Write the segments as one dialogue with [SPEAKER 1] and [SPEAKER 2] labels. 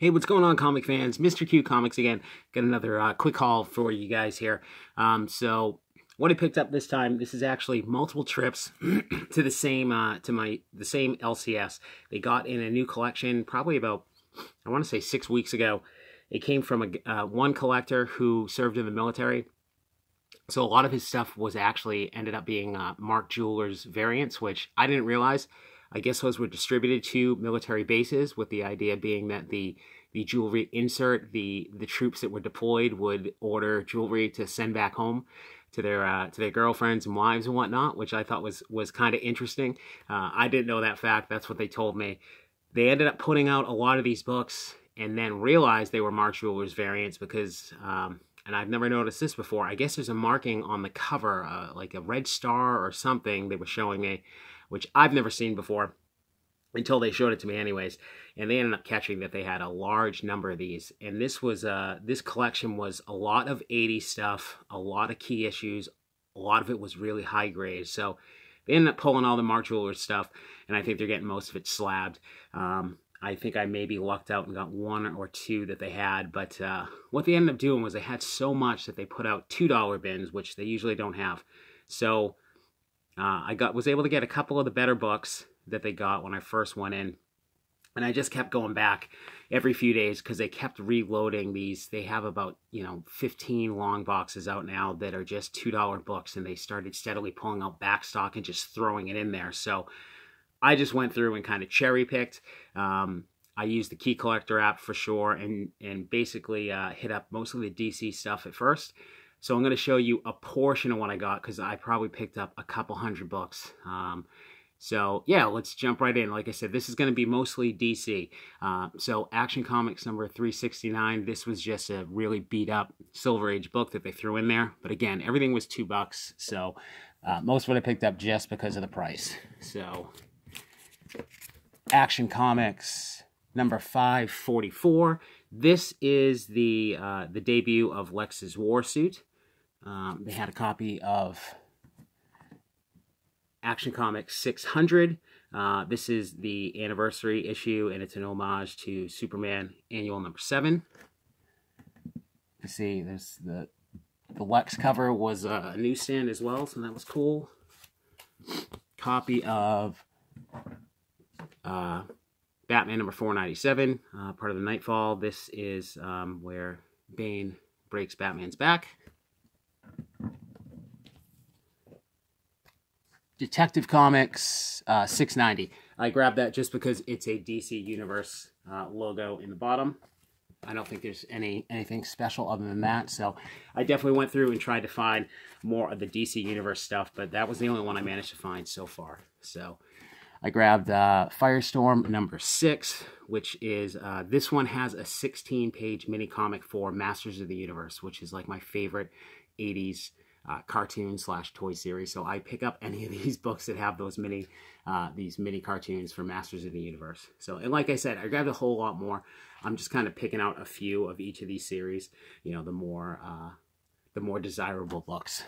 [SPEAKER 1] Hey, what's going on, comic fans? Mr. Q Comics again. Got another quick haul for you guys here. So what I picked up this time, this is actually multiple trips to the same the same LCS. They got in a new collection probably about, I want to say 6 weeks ago. It came from one collector who served in the military. So a lot of his stuff was actually ended up being Mark Jewelers variants, which I didn't realize. I guess those were distributed to military bases, with the idea being that the jewelry insert, the troops that were deployed would order jewelry to send back home to their girlfriends and wives and whatnot, which I thought was kind of interesting. I didn't know that fact. That's what they told me. They ended up putting out a lot of these books and then realized they were Mark Jewelers variants because, and I've never noticed this before, I guess there's a marking on the cover, like a red star or something they were showing me, which I've never seen before until they showed it to me anyways. And they ended up catching that they had a large number of these. And this was this collection was a lot of 80s stuff, a lot of key issues. A lot of it was really high grade. So they ended up pulling all the Mark Jewelers stuff, and I think they're getting most of it slabbed. I think I maybe lucked out and got one or two that they had, but what they ended up doing was they had so much that they put out $2 bins, which they usually don't have. So I was able to get a couple of the better books that they got when I first went in, and I just kept going back every few days because they kept reloading these. They have about 15 long boxes out now that are just $2 books, and they started steadily pulling out back stock and just throwing it in there. So I just went through and kind of cherry picked. I used the Key Collector app for sure, and basically hit up most of the DC stuff at first. So I'm going to show you a portion of what I got because I probably picked up a couple hundred books. So yeah, let's jump right in. Like I said, this is going to be mostly DC. So Action Comics number 369. This was just a really beat up Silver Age book that they threw in there. But again, everything was $2. So most of what I picked up just because of the price. So Action Comics number 544. This is the debut of Lex's War Suit. They had a copy of Action Comics 600. This is the anniversary issue, and it's an homage to Superman Annual number 7. You see, there's the Lex cover was a newsstand as well, so that was cool. Copy of Batman number 497, part of the Nightfall. This is where Bane breaks Batman's back. Detective Comics 690. I grabbed that just because it's a DC Universe logo in the bottom. I don't think there's anything special other than that. So I definitely went through and tried to find more of the DC Universe stuff, but that was the only one I managed to find so far. So I grabbed Firestorm number 6, which is, this one has a 16-page mini comic for Masters of the Universe, which is like my favorite 80s cartoon / toy series. So I pick up any of these books that have those mini cartoons for Masters of the Universe. So, and like I said, I grabbed a whole lot more. I'm just kind of picking out a few of each of these series, the more desirable books.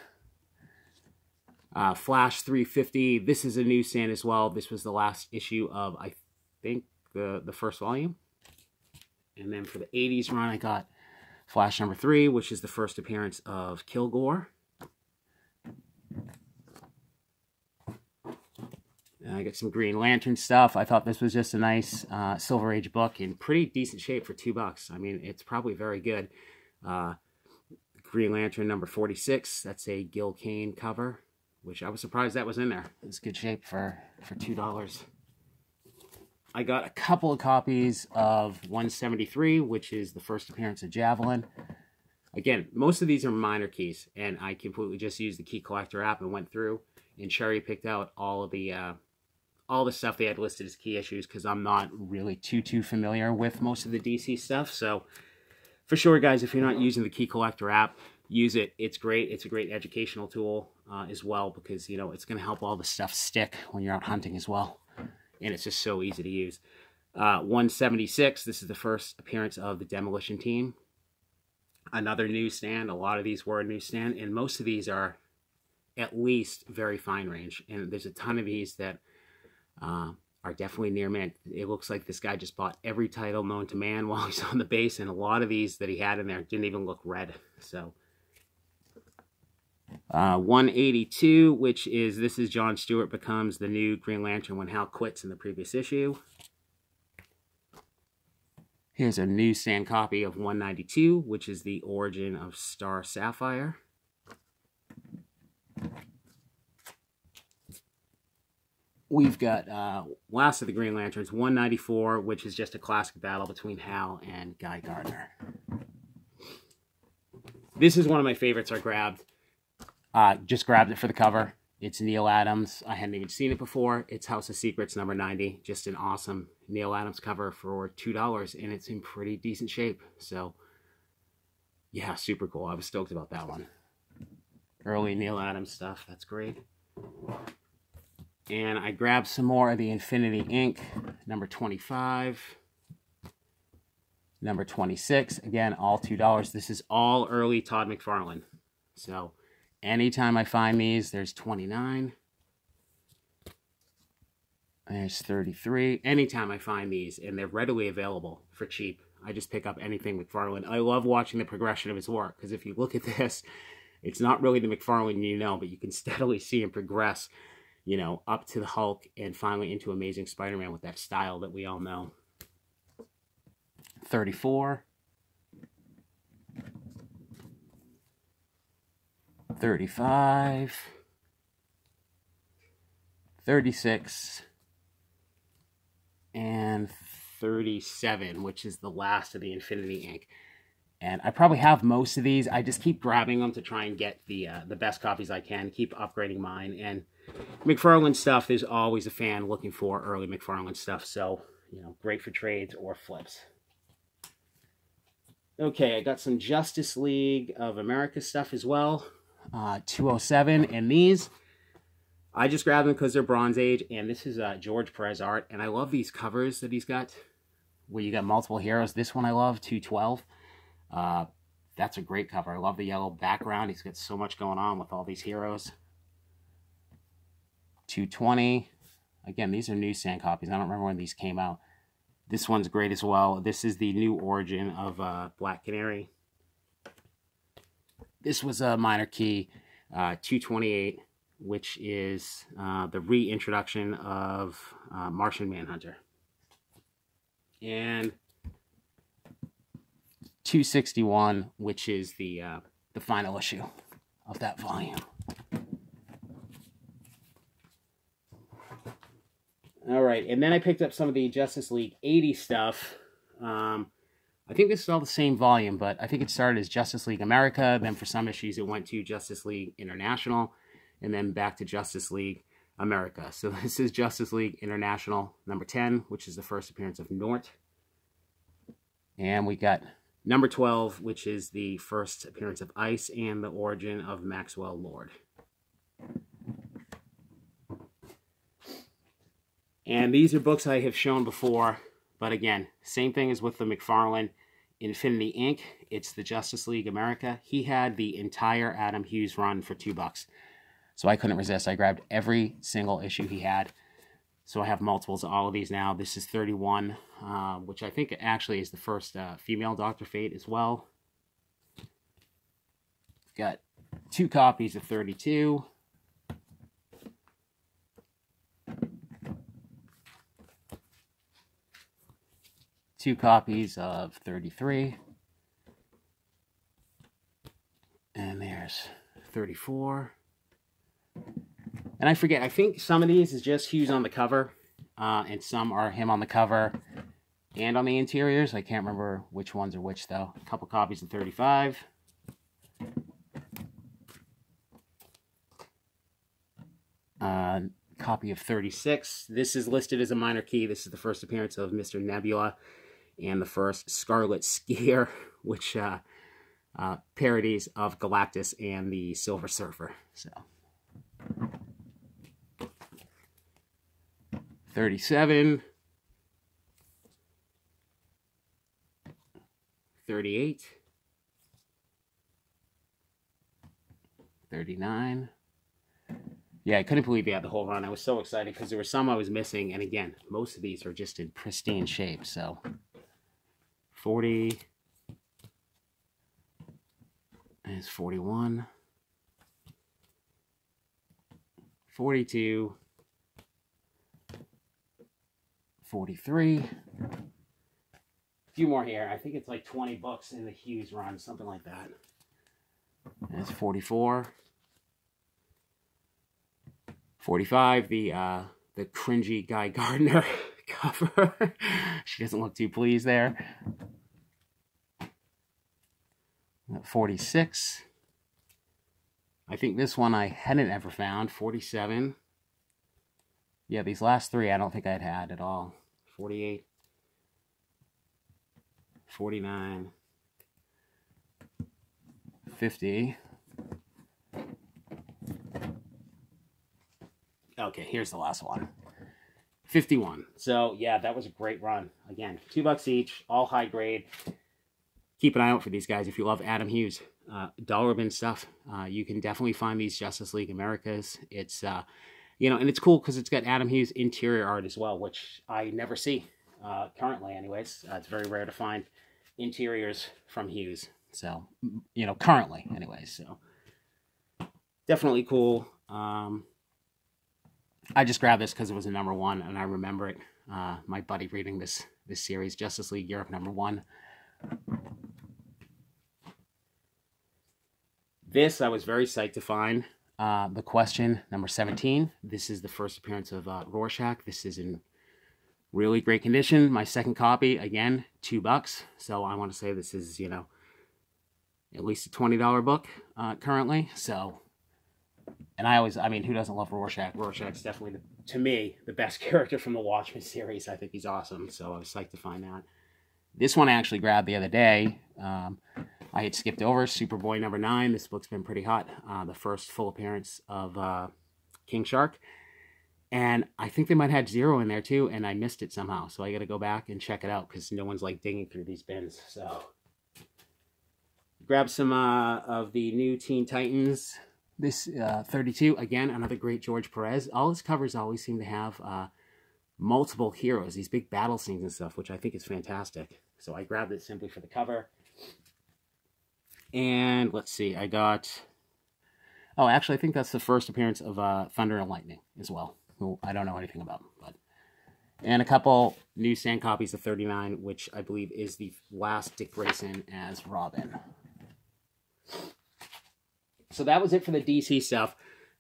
[SPEAKER 1] Flash 350. This is a newsstand as well. This was the last issue of, I think, the first volume. And then for the 80s run, I got Flash number 3, which is the first appearance of Kilgore. And I got some Green Lantern stuff. I thought this was just a nice Silver Age book in pretty decent shape for $2. I mean, it's probably very good. Green Lantern number 46. That's a Gil Kane cover, which I was surprised that was in there. It's good shape for $2. I got a couple of copies of 173, which is the first appearance of Javelin. Again, most of these are minor keys, and I completely just used the Key Collector app and went through and cherry picked out all the stuff they had listed as key issues because I'm not really too familiar with most of the DC stuff. So for sure, guys, if you're not using the Key Collector app, use it. It's great. It's a great educational tool as well because, it's going to help all the stuff stick when you're out hunting as well. And it's just so easy to use. 176, this is the first appearance of the Demolition Team. Another newsstand. A lot of these were a newsstand, and most of these are at least very fine range. And there's a ton of these that are definitely near mint. It looks like this guy just bought every title known to man while he's on the base, and a lot of these that he had in there didn't even look red. So 182, which is, this is John Stewart becomes the new Green Lantern when Hal quits in the previous issue. Here's a newsstand copy of 192, which is the origin of Star Sapphire. We've got last of the Green Lanterns, 194, which is just a classic battle between Hal and Guy Gardner. This is one of my favorites I grabbed. Just grabbed it for the cover. It's Neil Adams. I hadn't even seen it before. It's House of Secrets number 90. Just an awesome Neil Adams cover for $2, and it's in pretty decent shape. So, yeah, super cool. I was stoked about that one. Early Neil Adams stuff. That's great. And I grabbed some more of the Infinity Inc. number 25. Number 26. Again, all $2. This is all early Todd McFarlane. So, anytime I find these, there's 29. There's 33. Anytime I find these, and they're readily available for cheap, I just pick up anything McFarlane. I love watching the progression of his work, because if you look at this, it's not really the McFarlane you know, but you can steadily see him progress, you know, up to the Hulk and finally into Amazing Spider-Man with that style that we all know. 34. 35. 36. And 37, which is the last of the Infinity Inc. And I probably have most of these. I just keep grabbing them to try and get the best copies I can, keep upgrading mine. And McFarlane stuff, there's always a fan looking for early McFarlane stuff. So, you know, great for trades or flips. Okay, I got some Justice League of America stuff as well. 207, and these, I just grabbed them because they're Bronze Age, and this is George Perez art, and I love these covers that he's got, where you got multiple heroes. This one I love, 212. That's a great cover. I love the yellow background. He's got so much going on with all these heroes. 220. Again, these are newsstand copies. I don't remember when these came out. This one's great as well. This is the new origin of Black Canary. This was a minor key, 228, which is the reintroduction of Martian Manhunter. And 261, which is the final issue of that volume. All right, and then I picked up some of the Justice League 80 stuff. I think this is all the same volume, but I think it started as Justice League America. Then for some issues, it went to Justice League International, and then back to Justice League America. So this is Justice League International number 10, which is the first appearance of Nort. And we got number 12, which is the first appearance of Ice and the origin of Maxwell Lord. And these are books I have shown before, but again, same thing as with the McFarlane Infinity Inc. It's the Justice League America. He had the entire Adam Hughes run for $2. So I couldn't resist. I grabbed every single issue he had. So I have multiples of all of these now. This is 31, which I think actually is the first female Dr. Fate as well. Got 2 copies of 32. Two copies of 33. And there's 34. And I forget, I think some of these is just Hughes on the cover, and some are him on the cover and on the interiors. I can't remember which ones are which, though. A couple copies of 35. Copy of 36. This is listed as a minor key. This is the first appearance of Mr. Nebula and the first Scarlet Skier, which parodies of Galactus and the Silver Surfer. So 37, 38, 39, Yeah, I couldn't believe he had the whole run. I was so excited because there were some I was missing. And again, most of these are just in pristine shape. So 40 is 41, 42, 43. A few more here. I think it's like 20 bucks in the Hughes run, something like that. And it's 44. 45, the cringy Guy Gardner cover. She doesn't look too pleased there. 46. I think this one I hadn't ever found. 47. Yeah, these last three I don't think I'd had at all. 48. 49. 50. Okay, here's the last one. 51. So, yeah, that was a great run. Again, $2 each, all high grade. Keep an eye out for these guys if you love Adam Hughes. Dollar bin stuff. You can definitely find these Justice League Americas. It's, you know, and it's cool because it's got Adam Hughes interior art as well, which I never see currently anyways. It's very rare to find interiors from Hughes. So, you know, currently anyways. So, definitely cool. I just grabbed this because it was a #1, and I remember it. My buddy reading this series, Justice League Europe #1. This I was very psyched to find. The Question #17. This is the first appearance of Rorschach. This is in really great condition. My second copy, again, $2. So I want to say this is, you know, at least a $20 book currently. So. And I mean, who doesn't love Rorschach? Rorschach's definitely, to me, the best character from the Watchmen series. I think he's awesome, so I was psyched to find that. This one I actually grabbed the other day. I had skipped over Superboy #9. This book's been pretty hot. The first full appearance of King Shark. And I think they might have Zero in there, too, and I missed it somehow. So I got to go back and check it out, because no one's, like, digging through these bins. So, grab some of the new Teen Titans. This 32, again, another great George Perez. All his covers always seem to have multiple heroes, these big battle scenes and stuff, which I think is fantastic. So I grabbed it simply for the cover. And let's see, I got... Oh, actually, I think that's the first appearance of Thunder and Lightning as well, who I don't know anything about. But and a couple newsstand copies of 39, which I believe is the last Dick Grayson as Robin. So that was it for the DC stuff.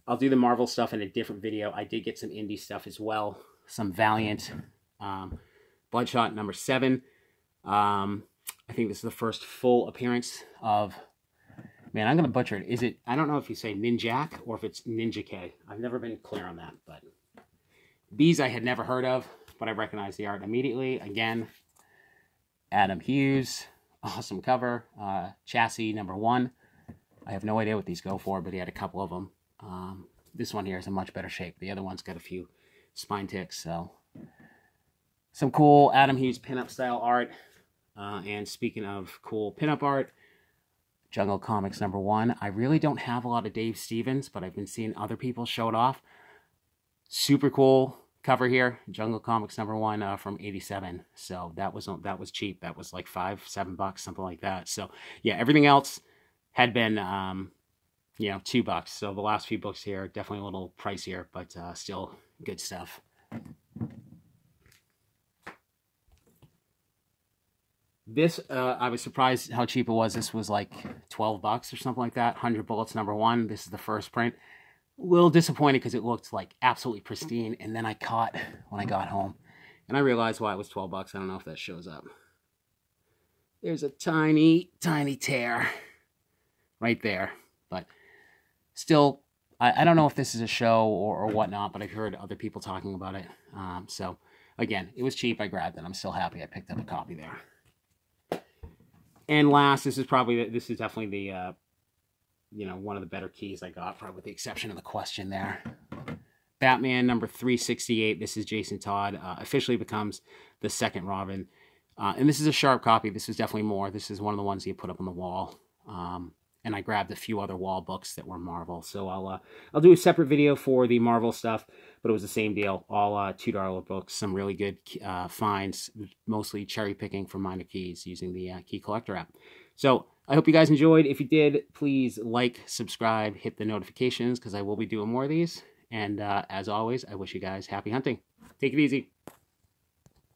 [SPEAKER 1] I'll do the Marvel stuff in a different video. I did get some indie stuff as well. Some Valiant. Bloodshot #7. I think this is the first full appearance of... Man, I'm going to butcher it. Is it... I don't know if you say Ninjak or if it's Ninja K. I've never been clear on that. But these I had never heard of, but I recognize the art immediately. Again, Adam Hughes. Awesome cover. Chassis #1. I have no idea what these go for, but he had a couple of them. This one here is in much better shape. The other one's got a few spine ticks, so... Some cool Adam Hughes pinup style art. And speaking of cool pinup art, Jungle Comics #1. I really don't have a lot of Dave Stevens, but I've been seeing other people show it off. Super cool cover here. Jungle Comics #1 from '87. So that was cheap. That was like $5, $7, something like that. So yeah, everything else had been, you know, $2. So the last few books here, definitely a little pricier, but still good stuff. This, I was surprised how cheap it was. This was like $12 or something like that. 100 Bullets #1. This is the first print. A little disappointed because it looked like absolutely pristine. And then I caught when I got home. And I realized why it was $12. I don't know if that shows up. There's a tiny, tiny tear right there. But still, I don't know if this is a show or whatnot, but I've heard other people talking about it. So, again, it was cheap. I grabbed it. I'm still happy I picked up a copy there. And last, this is definitely the, you know, one of the better keys I got, probably with the exception of the Question there. Batman #368. This is Jason Todd. Officially becomes the second Robin. And this is a sharp copy. This is definitely more. This is one of the ones you put up on the wall. and I grabbed a few other wall books that were Marvel. So I'll do a separate video for the Marvel stuff, but it was the same deal. All $2 books, some really good finds, mostly cherry picking from Minor Keys using the Key Collector app. So I hope you guys enjoyed. If you did, please like, subscribe, hit the notifications, because I will be doing more of these. And as always, I wish you guys happy hunting. Take it easy.